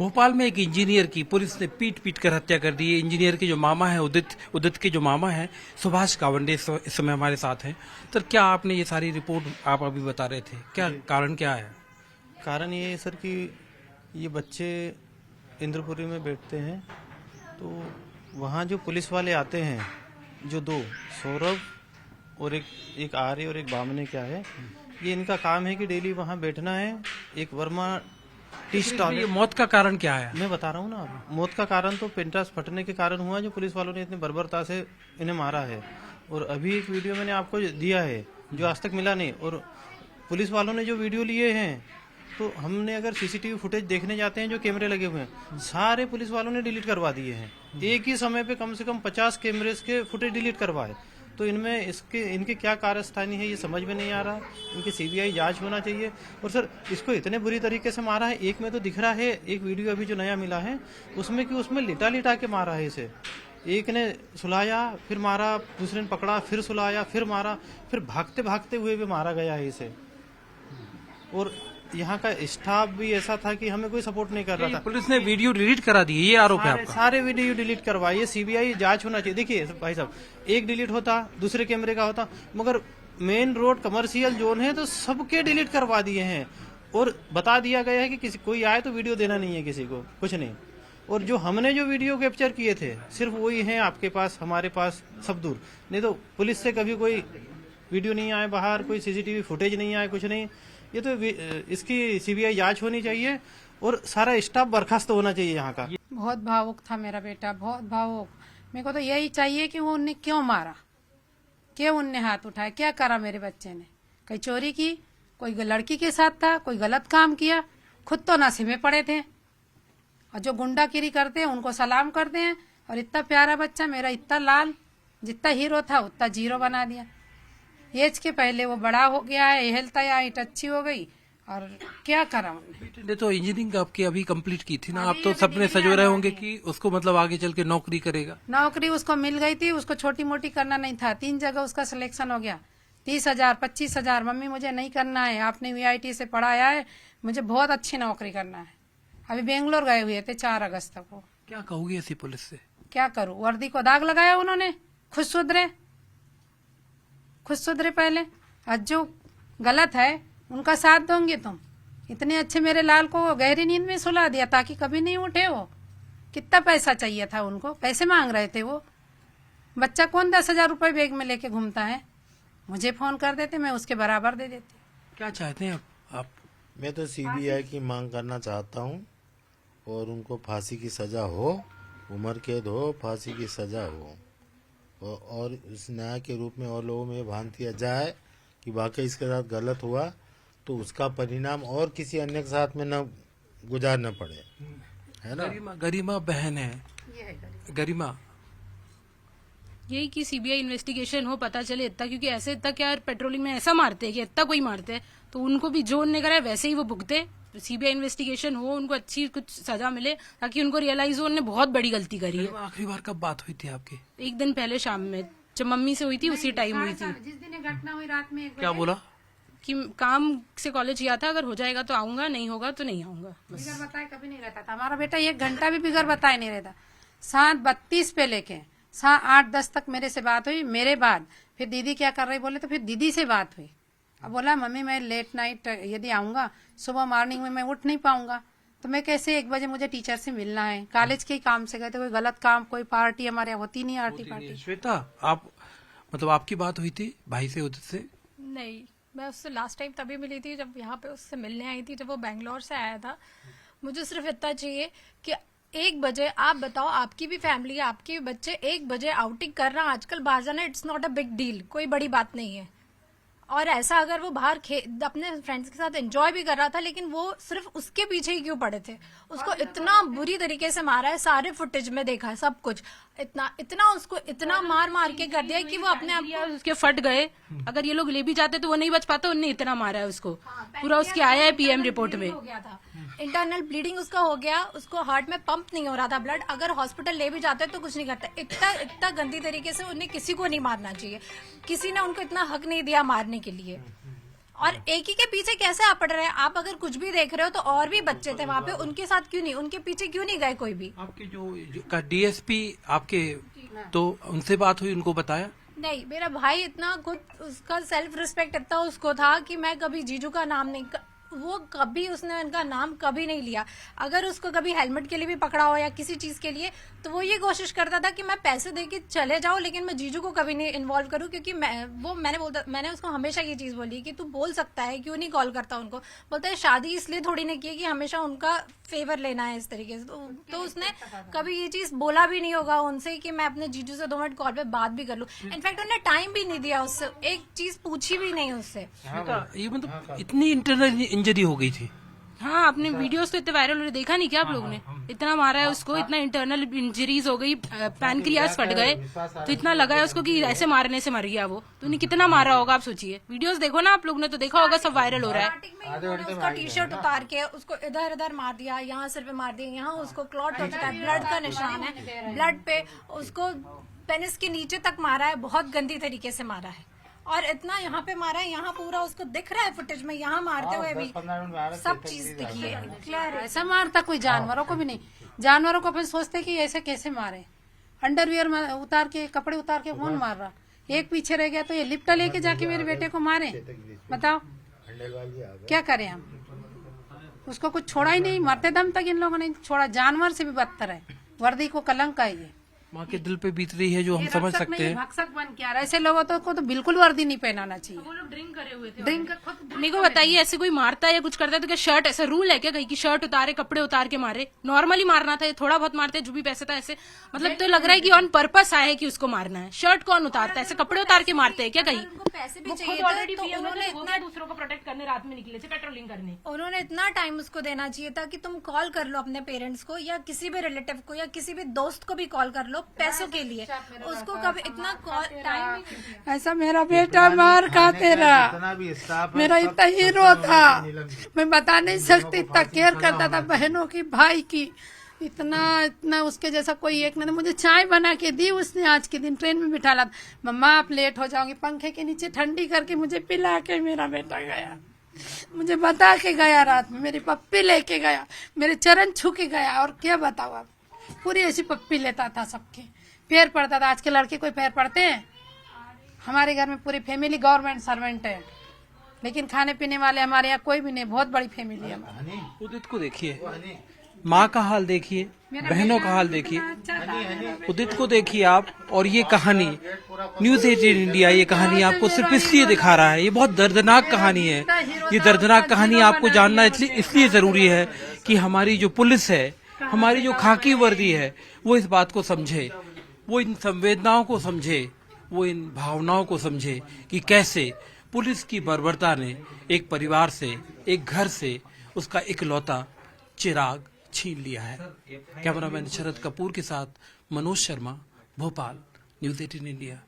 भोपाल में एक इंजीनियर की पुलिस ने पीट पीट कर हत्या कर दी है। इंजीनियर के जो मामा है, उदित के जो मामा है सुभाष कावंडे इस समय हमारे साथ हैं। तो क्या आपने ये सारी रिपोर्ट आप अभी बता रहे थे, क्या कारण क्या है? कारण ये है सर कि ये बच्चे इंद्रपुरी में बैठते हैं, तो वहाँ जो पुलिस वाले आते हैं, जो दो सौरभ और एक आर्य और एक बामने क्या है, ये इनका काम है कि डेली वहाँ बैठना है। एक वर्मा टी स्टॉल। ये मौत का कारण क्या है? मैं बता रहा हूँ ना, मौत का कारण तो पेंटास फटने के कारण हुआ, जो पुलिस वालों ने इतनी बर्बरता से इन्हें मारा है। और अभी एक वीडियो मैंने आपको दिया है जो आज तक मिला नहीं, और पुलिस वालों ने जो वीडियो लिए हैं, तो हमने अगर सीसीटीवी फुटेज देखने जाते हैं जो कैमरे लगे हुए हैं, सारे पुलिस वालों ने डिलीट करवा दिए हैं। एक ही समय पे कम से कम 50 कैमरे के फुटेज डिलीट करवाए। तो इनमें इनके क्या कारस्तानी है ये समझ में नहीं आ रहा। इनकी सीबीआई जांच होना चाहिए। और सर इसको इतने बुरी तरीके से मारा है, एक में तो दिख रहा है, एक वीडियो अभी जो नया मिला है उसमें कि उसमें लिटा लिटा के मारा है इसे। एक ने सुलाया फिर मारा, दूसरे ने पकड़ा फिर सुलाया फिर मारा, फिर भागते भागते हुए भी मारा गया है इसे। और यहाँ का स्टाफ भी ऐसा था कि हमें कोई सपोर्ट नहीं कर रहा था। पुलिस ने वीडियो डिलीट करा दी, ये आरोप है आपका? सारे वीडियो डिलीट करवाइए, सीबीआई जांच होना चाहिए। देखिए भाई साहब, एक डिलीट होता दूसरे कैमरे का होता, मगर मेन रोड कमर्शियल जोन है तो सबके डिलीट करवा दिए हैं। और बता दिया गया है कि किसी कोई आए तो वीडियो देना नहीं है, किसी को कुछ नहीं। और जो हमने जो वीडियो कैप्चर किए थे सिर्फ वही हैं आपके पास, हमारे पास सब दूर। नहीं तो पुलिस से कभी कोई वीडियो नहीं आए बाहर, कोई सीसीटीवी फुटेज नहीं आए, कुछ नहीं। ये तो इसकी सीबीआई जांच होनी चाहिए और सारा स्टाफ बर्खास्त होना चाहिए यहाँ का। बहुत भावुक था मेरा बेटा, बहुत भावुक। मेरे को तो यही चाहिए कि वो उन्हें क्यों मारा, क्यों उनने हाथ उठाया, क्या करा मेरे बच्चे ने? कहीं चोरी की, कोई लड़की के साथ था, कोई गलत काम किया? खुद तो नशे में पड़े थे, और जो गुंडागिरी करते हैं उनको सलाम करते हैं। और इतना प्यारा बच्चा मेरा, इतना लाल, जितना हीरो था उतना जीरो बना दिया। एज के पहले वो बड़ा हो गया है, हेल्थ हाइट अच्छी हो गई, और क्या करा उन्होंने। बेटे तो इंजीनियरिंग आपकी अभी कंप्लीट की थी ना, आप तो सपने सजो रहे होंगे कि उसको मतलब आगे चल के नौकरी करेगा। नौकरी उसको मिल गई थी, उसको छोटी मोटी करना नहीं था। 3 जगह उसका सिलेक्शन हो गया, 30,000 25,000। मम्मी मुझे नहीं करना है, आपने वीआईटी से पढ़ाया है, मुझे बहुत अच्छी नौकरी करना है। अभी बेंगलोर गए हुए थे 4 अगस्त तक। वो क्या कहोगे ऐसी पुलिस से? क्या करूं, वर्दी को दाग लगाया उन्होंने। खुद सुधरे पहले, और जो गलत है उनका साथ दोगे तुम? इतने अच्छे मेरे लाल को गहरी नींद में सुला दिया ताकि कभी नहीं उठे वो। कितना पैसा चाहिए था उनको, पैसे मांग रहे थे वो। बच्चा कौन 10,000 रुपए बैग में लेके घूमता है? मुझे फोन कर देते, मैं उसके बराबर दे देती। क्या चाहते हैं आप? मैं तो सीबीआई की मांग करना चाहता हूँ, और उनको फांसी की सजा हो, उम्र कैद हो, फांसी की सजा हो, और उस न्याय के रूप में और लोगों में भ्रांति आ जाए कि वाकई इसके साथ गलत हुआ, तो उसका परिणाम और किसी अन्य के साथ में न गुजारना पड़े, है ना। गरिमा बहन है, गरिमा यही कि सीबीआई इन्वेस्टिगेशन हो, पता चले इतना, क्योंकि ऐसे इतना क्या पेट्रोलिंग में ऐसा मारते हैं कि इतना कोई मारते हैं, तो उनको भी जो उन्होंने करा है वैसे ही वो भुगते। सीबीआई इन्वेस्टिगेशन हो, उनको अच्छी कुछ सजा मिले, ताकि उनको रियलाइज हो उन्होंने बहुत बड़ी गलती करी है। आखिरी बार कब बात हुई थी आपकी? 1 दिन पहले शाम में, जब मम्मी से हुई थी उसी टाइम हुई थी। जिस दिन ये घटना हुई रात में 1 क्या बोला? कि काम से कॉलेज गया था, अगर हो जाएगा तो आऊंगा, नहीं होगा तो नहीं आऊंगा। बिगर बताए कभी नहीं रहता था हमारा बेटा, 1 घंटा भी बिगर बताए नहीं रहता। 7:32 पे लेके 8:10 तक मेरे से बात हुई। मेरे बाद फिर दीदी क्या कर रही बोले, तो फिर दीदी से बात हुई। अब बोला मम्मी मैं लेट नाइट यदि आऊंगा, सुबह मॉर्निंग में मैं उठ नहीं पाऊंगा, तो मैं कैसे 1 बजे मुझे टीचर से मिलना है। कॉलेज के ही काम से गए थे, कोई गलत काम, कोई पार्टी हमारे यहाँ होती नहीं, आरती पार्टी। श्वेता, आप मतलब आपकी बात हुई थी भाई से, उदित से? नहीं, मैं उससे लास्ट टाइम तभी मिली थी जब यहाँ पे उससे मिलने आई थी, जब वो बेंगलोर से आया था। मुझे सिर्फ इतना चाहिए कि 1 बजे, आप बताओ, आपकी भी फैमिली है, आपके भी बच्चे, 1 बजे आउटिंग करना आजकल बाहर जाना, it's not a big deal, कोई बड़ी बात नहीं है। और ऐसा अगर वो बाहर अपने फ्रेंड्स के साथ एंजॉय भी कर रहा था, लेकिन वो सिर्फ उसके पीछे ही क्यों पड़े थे? उसको इतना बुरी तरीके से मारा है, सारे फुटेज में देखा है सब कुछ। इतना उसको इतना मार के कर दिया कि वो अपने आप को उसके फट गए। अगर ये लोग ले भी जाते तो वो नहीं बच पाता, उनने इतना मारा है उसको। पूरा उसकी आया है पीएम रिपोर्ट में। हो गया था, इंटरनल ब्लीडिंग उसका हो गया, उसको हार्ट में पंप नहीं हो रहा था ब्लड। अगर हॉस्पिटल ले भी जाते तो कुछ नहीं करता। इतना गंदी तरीके से उन्हें किसी को नहीं मारना चाहिए, किसी ने उनको इतना हक नहीं दिया मारने के लिए। और एक ही के पीछे कैसे आप पड़ रहे हैं? आप अगर कुछ भी देख रहे हो तो और भी बच्चे थे वहाँ पे, उनके साथ क्यों नहीं, उनके पीछे क्यों नहीं गए कोई भी? आपके जो का डीएसपी आपके, तो उनसे बात हुई, उनको बताया? नहीं, मेरा भाई इतना खुद उसका सेल्फ रिस्पेक्ट इतना उसको था कि मैं कभी जीजू का नाम नहीं, वो कभी उसने उनका नाम कभी नहीं लिया। अगर उसको कभी हेलमेट के लिए भी पकड़ा हो या किसी चीज के लिए, तो वो ये कोशिश करता था कि मैं पैसे दे के चले जाऊं, लेकिन मैं जीजू को कभी नहीं इन्वॉल्व करूं, क्योंकि मैंने उसको हमेशा ये चीज बोली कि तू बोल सकता है, क्यों नहीं कॉल करता उनको? बोलता है शादी इसलिए थोड़ी ने की है कि हमेशा उनका फेवर लेना है इस तरीके से। तो उसने कभी ये चीज बोला भी नहीं होगा उनसे कि मैं अपने जीजू से 2 मिनट कॉल पे बात भी कर लूं। इनफैक्ट उन्होंने टाइम भी नहीं दिया उससे, एक चीज पूछी भी नहीं उससे। ये मतलब इतनी इंटरनल इंजरी हो गई थी? हाँ, आपने वीडियोस तो इतने वायरल हो रहे, देखा नहीं क्या आप लोगों ने? इतना मारा है उसको, इतना इंटरनल इंजरीज हो गई, पैनक्रियाज फट गए, तो इतना लगा है उसको कि ऐसे मारने से मर गया वो। तो उन्हें कितना मारा होगा आप सोचिए। वीडियोस देखो ना, आप लोगों ने तो देखा होगा, सब वायरल हो रहा है। उसका टी शर्ट उतार के उसको इधर उधर मार दिया, यहाँ सिर पे मार दिया, यहाँ उसको क्लॉट हो चुका है, ब्लड का निशान है, ब्लड पे उसको पेनिस के नीचे तक मारा है, बहुत गंदी तरीके से मारा है। और इतना यहाँ पे मारा है, यहाँ पूरा उसको दिख रहा है फुटेज में, यहाँ मारते हुए भी सब चीज दिखी है क्लियर। ऐसा मारता कोई जानवरों को भी नहीं। जानवरों को अपन सोचते कि ऐसे कैसे मारे, अंडरवियर में उतार के, कपड़े उतार के कौन मार रहा? एक पीछे रह गया तो ये लिपटा लेके जाके मेरे बेटे को मारे, बताओ क्या करें हम? उसको कुछ छोड़ा ही नहीं, मरते दम तक इन लोगों ने छोड़ा। जानवर से भी बदतर है, वर्दी को कलंक है ये। माँ के दिल पे बीत रही है जो हम समझ सकते हैं। भक्षक बन के आ रहा है। ऐसे लोगों को तो बिल्कुल वर्दी नहीं पहनाना चाहिए। वो लोग ड्रिंक करे हुए थे। ड्रिंक मेरे को बताइए, ऐसे कोई मारता है या कुछ करता है तो क्या शर्ट, ऐसा रूल है क्या कहीं की शर्ट उतारे, कपड़े उतार के मारे? नॉर्मली मारना था, थोड़ा बहुत मारते हैं जो भी पैसे था ऐसे, मतलब तो लग रहा है कि ऑन पर्पस आया है कि उसको मारना है। शर्ट कौन उतारता है? ऐसे कपड़े उतार के मारते हैं क्या कहीं? पैसे भी वो चाहिए खुद ऑलरेडी थे, तो उन्होंने इतना दूसरों को प्रोटेक्ट करने रात में निकले थे पेट्रोलिंग करने। उन्होंने इतना टाइम उसको देना चाहिए था कि तुम कॉल कर लो अपने पेरेंट्स को या किसी भी रिलेटिव को या किसी भी दोस्त को भी कॉल कर लो पैसों के लिए। उसको कभी इतना कॉल टाइम, ऐसा मेरा बेटा मार खाते रहा, मेरा इतना हीरो था, मैं बता नहीं सकती। इतना केयर करता था बहनों की, भाई की, इतना उसके जैसा कोई एक नहीं। मुझे चाय बना के दी उसने, आज के दिन ट्रेन में बिठा ला, मम्मा आप लेट हो जाओगी, पंखे के नीचे ठंडी करके मुझे पिला के मेरा बेटा गया, मुझे बता के गया, रात में मेरी पप्पी लेके गया, मेरे चरण छू के गया। और क्या बताओ आप, पूरी ऐसी पप्पी लेता था, सबके पैर पड़ता था। आज के लड़के कोई पैर पड़ते हैं? हमारे घर में पूरी फैमिली गवर्नमेंट सर्वेंट है, लेकिन खाने पीने वाले हमारे यहाँ कोई भी नहीं। बहुत बड़ी फैमिली है हमारी। उदित को देखिए, माँ का हाल देखिए, बहनों का हाल देखिए, उदित को देखिए आप। और ये कहानी न्यूज़ 18 इंडिया, ये कहानी आपको सिर्फ इसलिए दिखा रहा है, ये बहुत दर्दनाक कहानी है। ये दर्दनाक कहानी आपको जानना इसलिए जरूरी है कि हमारी जो पुलिस है, हमारी जो खाकी वर्दी है, वो इस बात को समझे, वो इन संवेदनाओं को समझे, वो इन भावनाओं को समझे कि कैसे पुलिस की बर्बरता ने एक परिवार से, एक घर से उसका इकलौता चिराग छीन लिया है। कैमरामैन शरद कपूर के साथ मनोज शर्मा, भोपाल, न्यूज़ 18 इंडिया।